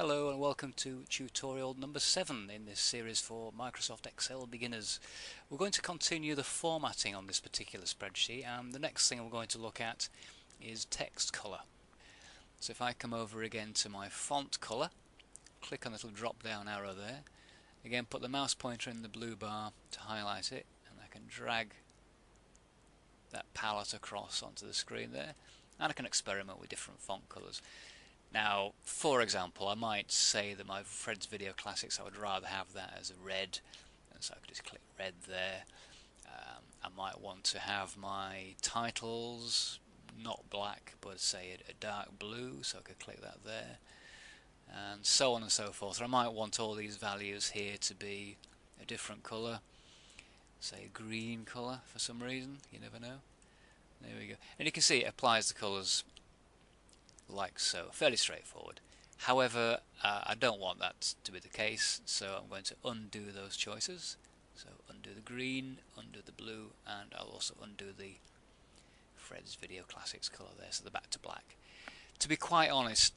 Hello and welcome to tutorial number 7 in this series for Microsoft Excel beginners. We're going to continue the formatting on this particular spreadsheet, and the next thing we're going to look at is text color. So if I come over again to my font color, click on the little drop down arrow there, again put the mouse pointer in the blue bar to highlight it, and I can drag that palette across onto the screen there, and I can experiment with different font colors. Now, for example, I might say that my Fred's Video Classics, I would rather have that as a red, and so I could just click red there. I might want to have my titles not black, but say a dark blue, so I could click that there, and so on and so forth. Or I might want all these values here to be a different colour, say a green colour for some reason, you never know. There we go. And you can see it applies the colours like so, fairly straightforward. However, I don't want that to be the case, so I'm going to undo those choices. So undo the green, undo the blue, and I'll also undo the Fred's Video Classics colour there, so they're back to black. To be quite honest,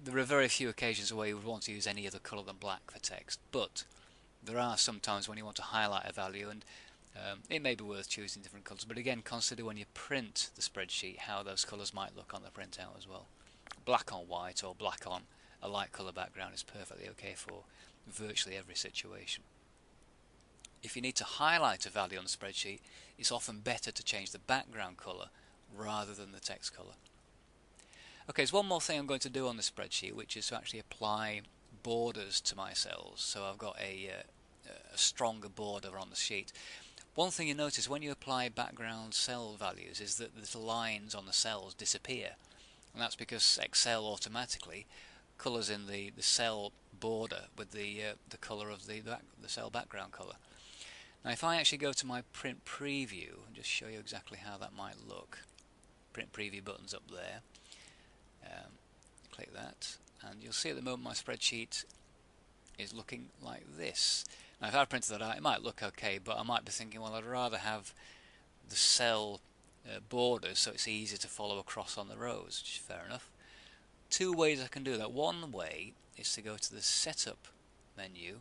there are very few occasions where you would want to use any other colour than black for text, but there are some times when you want to highlight a value, and it may be worth choosing different colours, but again, consider when you print the spreadsheet how those colours might look on the printout as well. Black on white or black on a light colour background is perfectly okay for virtually every situation. If you need to highlight a value on the spreadsheet, it's often better to change the background colour rather than the text colour. Okay, there's one more thing I'm going to do on the spreadsheet, which is to actually apply borders to my cells, so I've got a stronger border on the sheet. One thing you notice when you apply background cell values is that the little lines on the cells disappear, and that's because Excel automatically colours in the cell border with the colour of the cell background colour. Now if I actually go to my print preview and just show you exactly how that might look, print preview button's up there, click that, and you'll see at the moment my spreadsheet is looking like this. Now if I printed that out, it might look okay, but I might be thinking, well, I'd rather have the cell borders so it's easier to follow across on the rows, which is fair enough. Two ways I can do that. One way is to go to the Setup menu,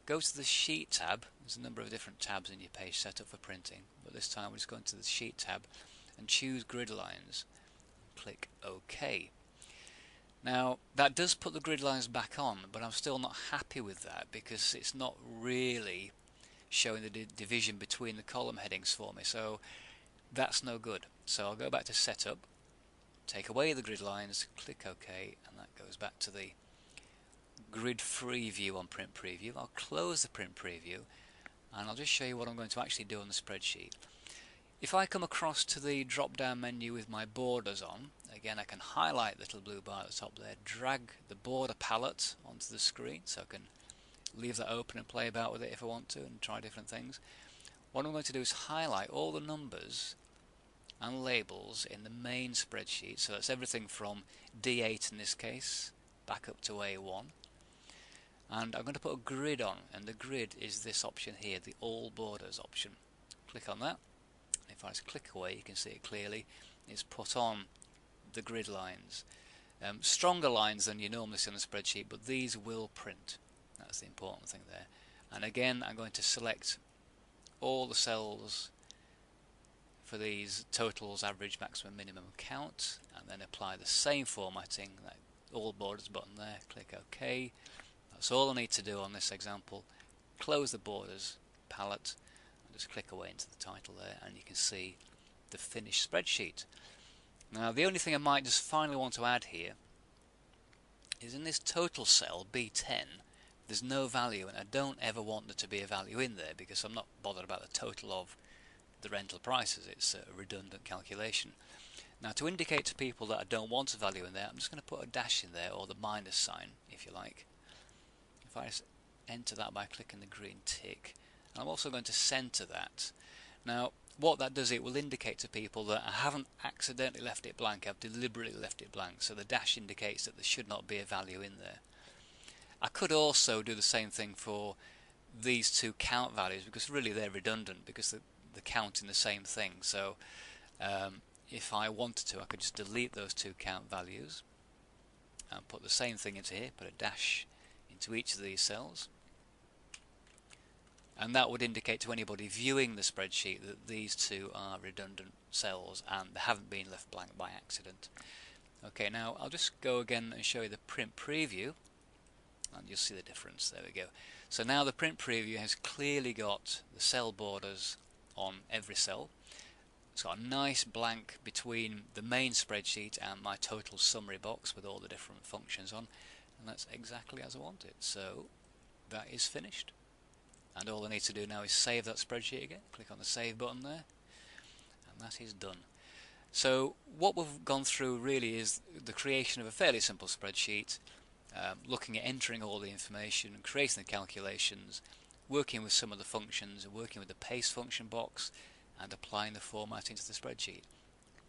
go to the Sheet tab. There's a number of different tabs in your page setup for printing, but this time we're just going to the Sheet tab and choose Grid Lines. Click OK. Now that does put the grid lines back on, but I'm still not happy with that because it's not really showing the division between the column headings for me, so that's no good. So I'll go back to Setup, take away the grid lines, click OK, and that goes back to the grid-free view on Print Preview. I'll close the Print Preview, and I'll just show you what I'm going to actually do on the spreadsheet. If I come across to the drop-down menu with my borders on, again I can highlight the little blue bar at the top there, drag the border palette onto the screen, so I can leave that open and play about with it if I want to and try different things. What I'm going to do is highlight all the numbers and labels in the main spreadsheet, so that's everything from D8 in this case back up to A1, and I'm going to put a grid on, and the grid is this option here, the All Borders option. Click on that. If I just click away, you can see it clearly. It's put on the grid lines. Stronger lines than you normally see on the spreadsheet, but these will print. That's the important thing there. And again, I'm going to select all the cells for these totals, average, maximum, minimum count, and then apply the same formatting, that All Borders button there, click OK. That's all I need to do on this example. Close the borders palette, just click away into the title there, and you can see the finished spreadsheet. Now the only thing I might just finally want to add here is in this total cell B10 there's no value, and I don't ever want there to be a value in there because I'm not bothered about the total of the rental prices. It's a redundant calculation. Now to indicate to people that I don't want a value in there, I'm just going to put a dash in there, or the minus sign if you like. If I just enter that by clicking the green tick, I'm also going to center that. Now what that does, it will indicate to people that I haven't accidentally left it blank, I've deliberately left it blank, so the dash indicates that there should not be a value in there. I could also do the same thing for these two count values, because really they're redundant because they're counting the same thing. So if I wanted to, I could just delete those two count values, and put the same thing into here, put a dash into each of these cells, and that would indicate to anybody viewing the spreadsheet that these two are redundant cells and they haven't been left blank by accident. Okay, now I'll just go again and show you the print preview, and you'll see the difference. There we go. So now the print preview has clearly got the cell borders on every cell. It's got a nice blank between the main spreadsheet and my total summary box with all the different functions on, and that's exactly as I want it. So that is finished, and all I need to do now is save that spreadsheet again. Click on the save button there, and that is done. So what we've gone through really is the creation of a fairly simple spreadsheet, looking at entering all the information, creating the calculations, working with some of the functions, working with the paste function box, and applying the formatting to the spreadsheet.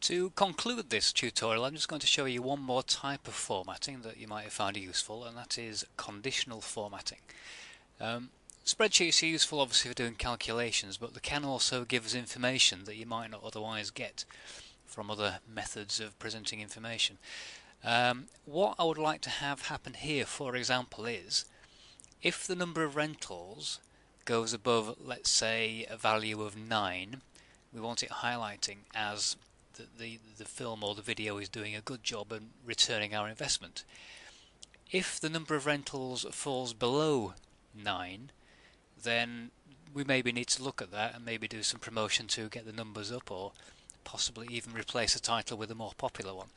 To conclude this tutorial, I'm just going to show you one more type of formatting that you might have found useful, and that is conditional formatting. Spreadsheets are useful obviously for doing calculations, but they can also give us information that you might not otherwise get from other methods of presenting information. What I would like to have happen here, for example, is if the number of rentals goes above, let's say, a value of 9, we want it highlighting as the film or the video is doing a good job in returning our investment. If the number of rentals falls below 9, then we maybe need to look at that and maybe do some promotion to get the numbers up, or possibly even replace a title with a more popular one.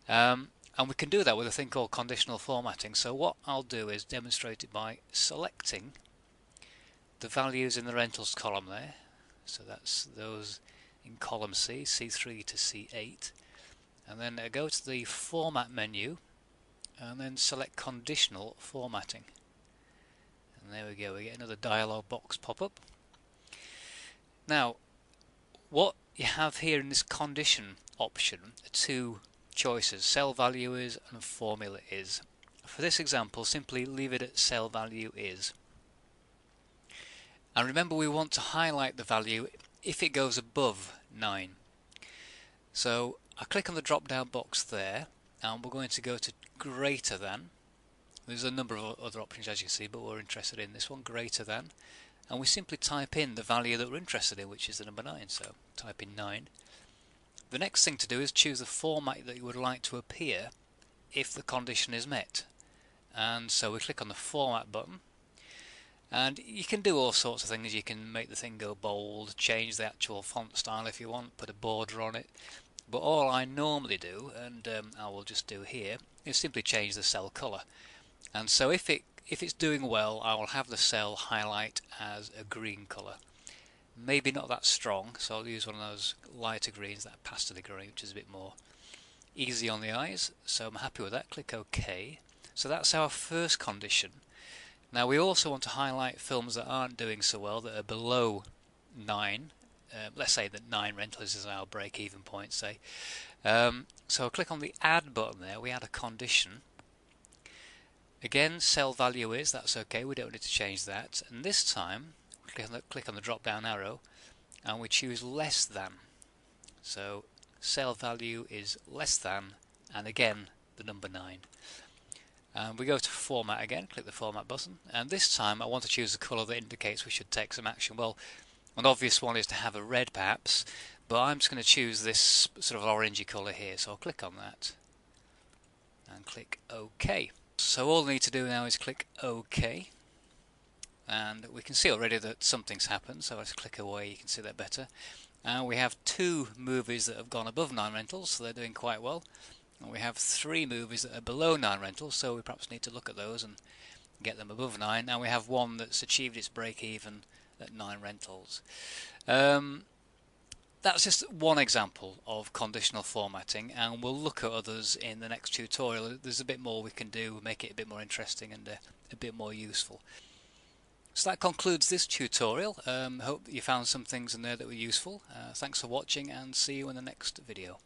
And we can do that with a thing called conditional formatting. So what I'll do is demonstrate it by selecting the values in the rentals column there. So that's those in column C, C3 to C8. And then go to the format menu and then select conditional formatting. And there we go, we get another dialog box pop up. Now, what you have here in this condition option are two choices: cell value is and formula is. For this example, simply leave it at cell value is. And remember, we want to highlight the value if it goes above 9. So I click on the drop down box there, and we're going to go to greater than. There's a number of other options as you see, but we're interested in this one, greater than, and we simply type in the value that we're interested in, which is the number 9. So type in 9. The next thing to do is choose the format that you would like to appear if the condition is met. And so we click on the format button, and you can do all sorts of things. You can make the thing go bold, change the actual font style if you want, put a border on it. But all I normally do, and I will just do here, is simply change the cell colour. And so if it's doing well, I will have the cell highlight as a green colour. Maybe not that strong, so I'll use one of those lighter greens, that pastel green, which is a bit more easy on the eyes. So I'm happy with that. Click OK. So that's our first condition. Now we also want to highlight films that aren't doing so well, that are below 9. Let's say that 9 rentals is our break-even point, say. So I'll click on the Add button there. We add a condition. Again, cell value is, that's okay, we don't need to change that. And this time, click on the drop-down arrow, and we choose less than. So cell value is less than, and again, the number 9. And we go to format again, click the format button, and this time I want to choose a colour that indicates we should take some action. Well, an obvious one is to have a red perhaps, but I'm just going to choose this sort of orangey colour here, so I'll click on that and click OK. So all I need to do now is click OK, and we can see already that something's happened, so let's click away, you can see that better. And we have 2 movies that have gone above 9 rentals, so they're doing quite well. And we have 3 movies that are below 9 rentals, so we perhaps need to look at those and get them above 9. And we have one that's achieved its break even at 9 rentals. That's just one example of conditional formatting, and we'll look at others in the next tutorial. There's a bit more we can do, make it a bit more interesting and a bit more useful. So that concludes this tutorial. Hope that you found some things in there that were useful. Thanks for watching, and see you in the next video.